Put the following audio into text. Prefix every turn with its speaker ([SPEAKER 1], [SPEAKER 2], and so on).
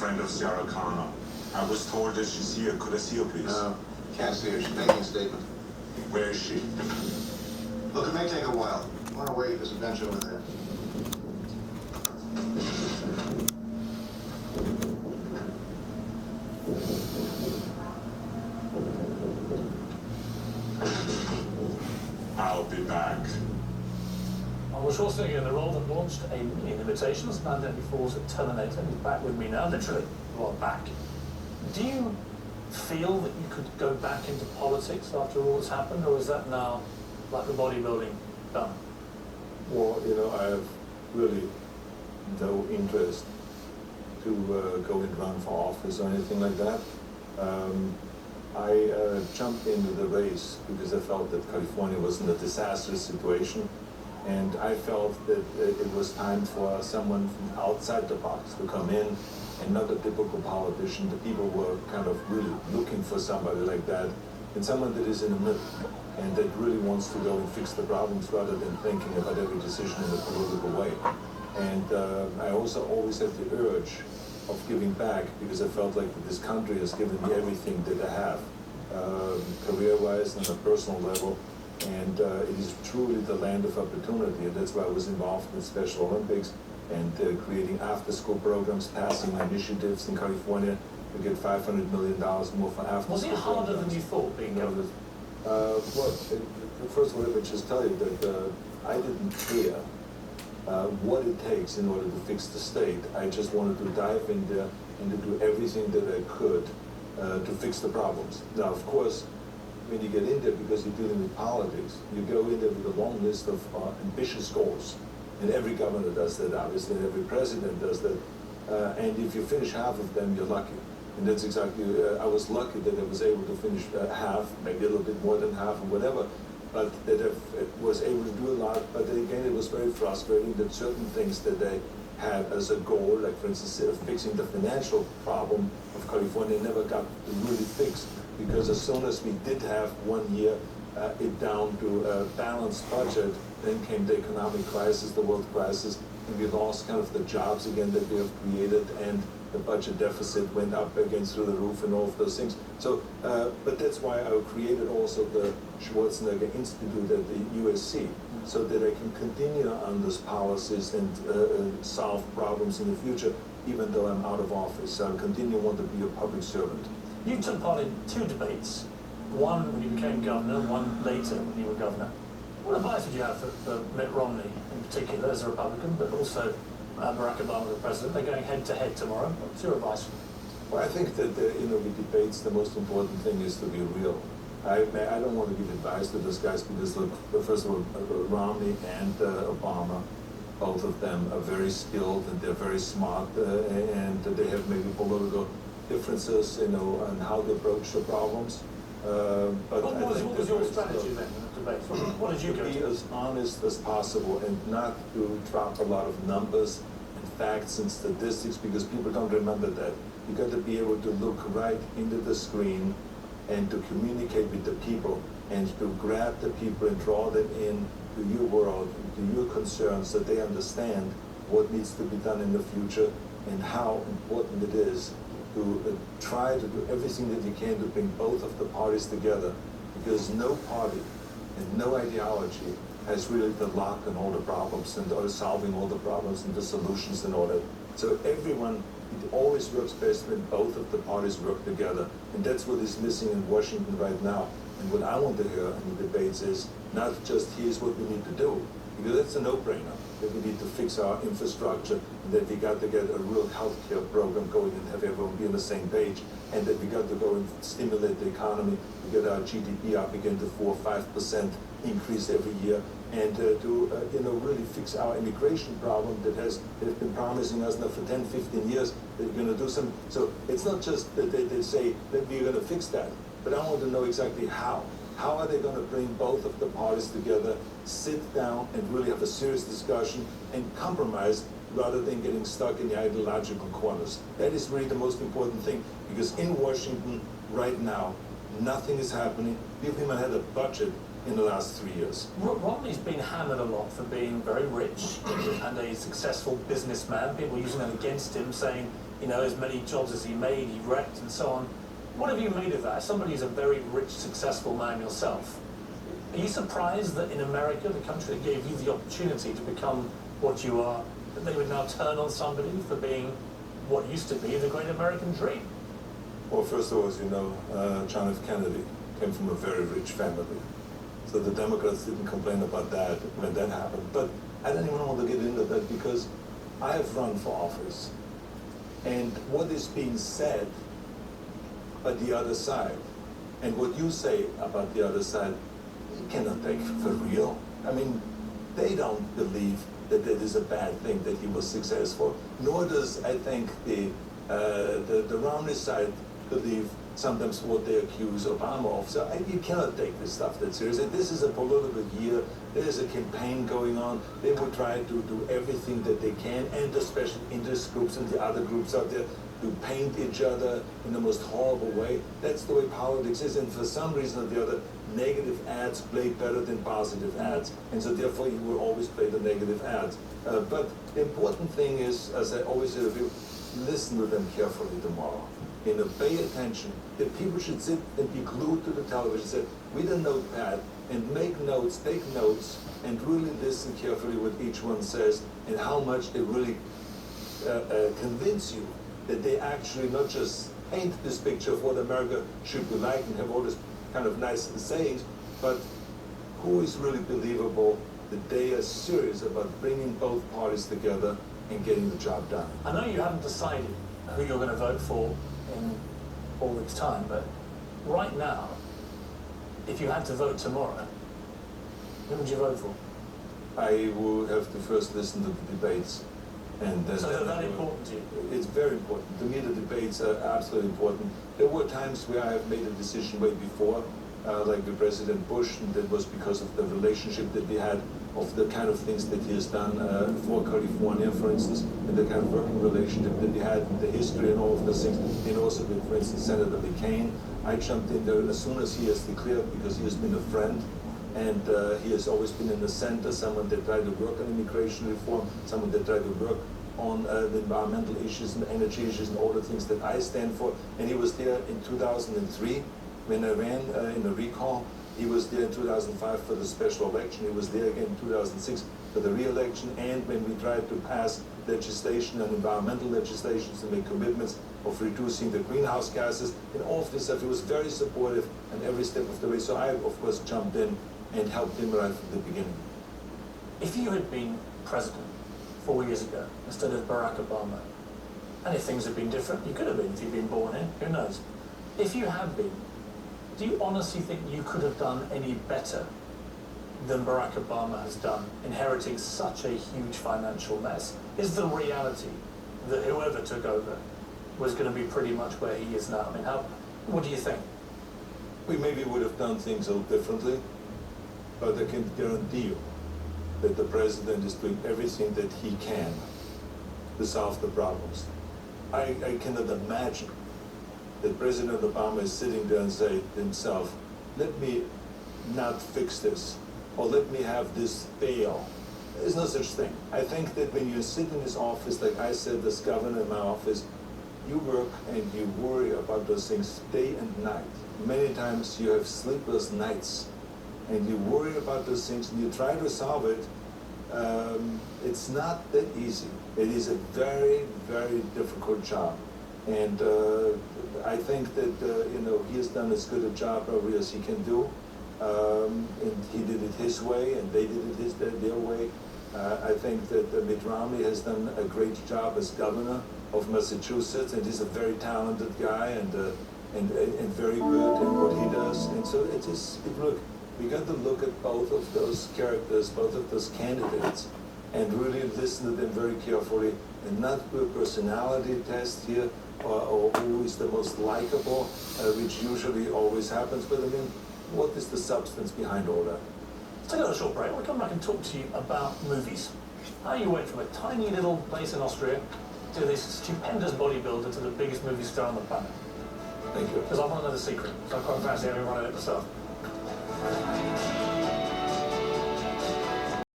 [SPEAKER 1] friend of Sarah Connor. I was told that she's here. Could I see her, please?
[SPEAKER 2] No, can't see her. She's making a statement.
[SPEAKER 1] Where is she?
[SPEAKER 2] Look, it may take a while. I want to wait. There's a bench over there.
[SPEAKER 1] I'll be back.
[SPEAKER 3] Arnold Schwarzenegger in the role that launched in Imitations, 1994's Terminator. He's back with me now, literally, you are back. Do you feel that you could go back into politics after all that's happened, or is that now, like the bodybuilding, done?
[SPEAKER 4] Well, you know, I have really no interest to go and run for office or anything like that. I jumped into the race because I felt that California was in a disastrous situation, and I felt that it was time for someone from outside the box to come in, and not a typical politician. The people were kind of really looking for somebody like that, and someone that is in the middle, and that really wants to go and fix the problems rather than thinking about every decision in a political way. And I also always had the urge of giving back, because I felt like that this country has given me everything that I have, career-wise and on a personal level, and it is truly the land of opportunity, and that's why I was involved in Special Olympics and creating after-school programs, passing initiatives in California to get $500 million more for after-school.
[SPEAKER 3] Was it harder than you thought being governor?
[SPEAKER 4] Well, first of all, let me just tell you that I didn't care what it takes in order to fix the state. I just wanted to dive in there and to do everything that I could to fix the problems. Now, of course, when you get in there, because you're dealing with politics, you go in there with a long list of ambitious goals. And every governor does that, obviously, and every president does that. And if you finish half of them, you're lucky. And that's exactly, I was lucky that I was able to finish half, maybe a little bit more than half or whatever, but that I was able to do a lot. But then again, it was very frustrating that certain things that I had as a goal, like for instance, fixing the financial problem of California, never got really fixed. Because as soon as we did have 1 year it down to a balanced budget, then came the economic crisis, the world crisis, and we lost kind of the jobs again that we have created, and the budget deficit went up again through the roof and all of those things. So, but that's why I created also the Schwarzenegger Institute at the USC, so that I can continue on these policies and solve problems in the future, even though I'm out of office. So I continue want to be a public servant.
[SPEAKER 3] You took part in 2 debates, one when you became governor, one later when you were governor. What advice would you have for Mitt Romney in particular as a Republican, but also Barack Obama the president? They're going head to head tomorrow. What's your advice?
[SPEAKER 4] Well, I think that with debates, the most important thing is to be real. I don't want to give advice to those guys because, look, first of all, Romney and Obama, both of them are very skilled and they're very smart, and they have maybe political differences, on how to approach the problems. But
[SPEAKER 3] what was your strategy then in the debates? What did you go
[SPEAKER 4] to be
[SPEAKER 3] to?
[SPEAKER 4] as honest as possible and not to drop a lot of numbers and facts and statistics, because people don't remember that. You got to be able to look right into the screen and to communicate with the people and to grab the people and draw them in to your world, to your concerns, so they understand what needs to be done in the future and how important it is to try to do everything that you can to bring both of the parties together, because no party and no ideology has really the lock on all the problems and solving all the problems and the solutions and all that. So everyone, it always works best when both of the parties work together, and that's what is missing in Washington right now. And what I want to hear in the debates is not just here's what we need to do, because that's a no-brainer, that we need to fix our infrastructure, and that we got to get a real healthcare program going and have everyone be on the same page, and that we got to go and stimulate the economy to get our GDP up again to 4 or 5% increase every year, and to really fix our immigration problem they've been promising us now for 10, 15 years that we're going to do some. So it's not just that they say that we're going to fix that, but I want to know exactly how. How are they going to bring both of the parties together, sit down and really have a serious discussion and compromise rather than getting stuck in the ideological corners? That is really the most important thing, because in Washington right now, nothing is happening. People even had a budget in the last 3 years.
[SPEAKER 3] Romney's been hammered a lot for being very rich and a successful businessman. People using that against him, saying, you know, as many jobs as he made, he wrecked and so on. What have you made of that? As somebody who's a very rich, successful man yourself, are you surprised that in America, the country that gave you the opportunity to become what you are, that they would now turn on somebody for being what used to be the great American dream?
[SPEAKER 4] Well, first of all, as you know, John F. Kennedy came from a very rich family. So the Democrats didn't complain about that when that happened. But I don't even want to get into that because I have run for office. And what is being said by the other side, and what you say about the other side, you cannot take for real. I mean, they don't believe that it is a bad thing that he was successful, nor does, I think, the Romney side believe sometimes what they accuse Obama of. So you cannot take this stuff that seriously. This is a political year. There is a campaign going on. They will try to do everything that they can, and the special interest groups and the other groups out there to paint each other in the most horrible way. That's the way politics is, and for some reason or the other, negative ads play better than positive ads, and so therefore you will always play the negative ads. But the important thing is, as I always say to people, listen to them carefully tomorrow. You know, pay attention. That people should sit and be glued to the television, say, read a notepad and make notes, take notes, and really listen carefully what each one says and how much they really convince you that they actually not just paint this picture of what America should be like and have all this kind of nice sayings, but who is really believable that they are serious about bringing both parties together and getting the job done.
[SPEAKER 3] I know you haven't decided who you're going to vote for in 4 weeks' time, but right now, if you had to vote tomorrow, who would you vote for?
[SPEAKER 4] I will have to first listen to the debates. And then,
[SPEAKER 3] so they're that important to you?
[SPEAKER 4] It's very important. To me, the debates are absolutely important. There were times where I have made a decision way before, like with President Bush, and that was because of the relationship that we had, of the kind of things that he has done for California, for instance, and the kind of working relationship that we had, and the history and all of those things, and also with, for instance, Senator McCain. I jumped in there as soon as he has declared, because he has been a friend, and he has always been in the center, someone that tried to work on immigration reform, someone that tried to work on the environmental issues and energy issues and all the things that I stand for. And he was there in 2003 when I ran in a recall. He was there in 2005 for the special election. He was there again in 2006 for the re-election. And when we tried to pass legislation and environmental legislation to make commitments of reducing the greenhouse gases and all of this stuff, he was very supportive on every step of the way. So I, of course, jumped in and helped him right from the beginning.
[SPEAKER 3] If you had been president 4 years ago instead of Barack Obama, and if things had been different, you could have been if you'd been born in, who knows? If you had been, do you honestly think you could have done any better than Barack Obama has done, inheriting such a huge financial mess? Is the reality that whoever took over was going to be pretty much where he is now? I mean, what do you think?
[SPEAKER 4] We maybe would have done things a little differently, but I can guarantee you that the president is doing everything that he can to solve the problems. I cannot imagine that President Obama is sitting there and saying to himself, let me not fix this, or let me have this fail. There's no such thing. I think that when you sit in his office, like I said, as governor in my office, you work and you worry about those things day and night. Many times you have sleepless nights, and you worry about those things and you try to solve it. It's not that easy. It is a very, very difficult job. And I think that he has done as good a job probably as he can do. And he did it his way, and they did it their way. I think that Mitt Romney has done a great job as governor of Massachusetts, and he's a very talented guy and very good at what he does. And so look, we got to look at both of those characters, both of those candidates, and really listen to them very carefully, and not do a personality test here, or who is the most likable, which usually always happens. But I mean, what is the substance behind all that?
[SPEAKER 3] Let's take a short break. We'll come back and talk to you about movies. How you went from a tiny little place in Austria to this stupendous bodybuilder to the biggest movie star on the planet.
[SPEAKER 4] Thank you.
[SPEAKER 3] Because I want to know the secret. So I'm quite fascinated. I want to know it myself.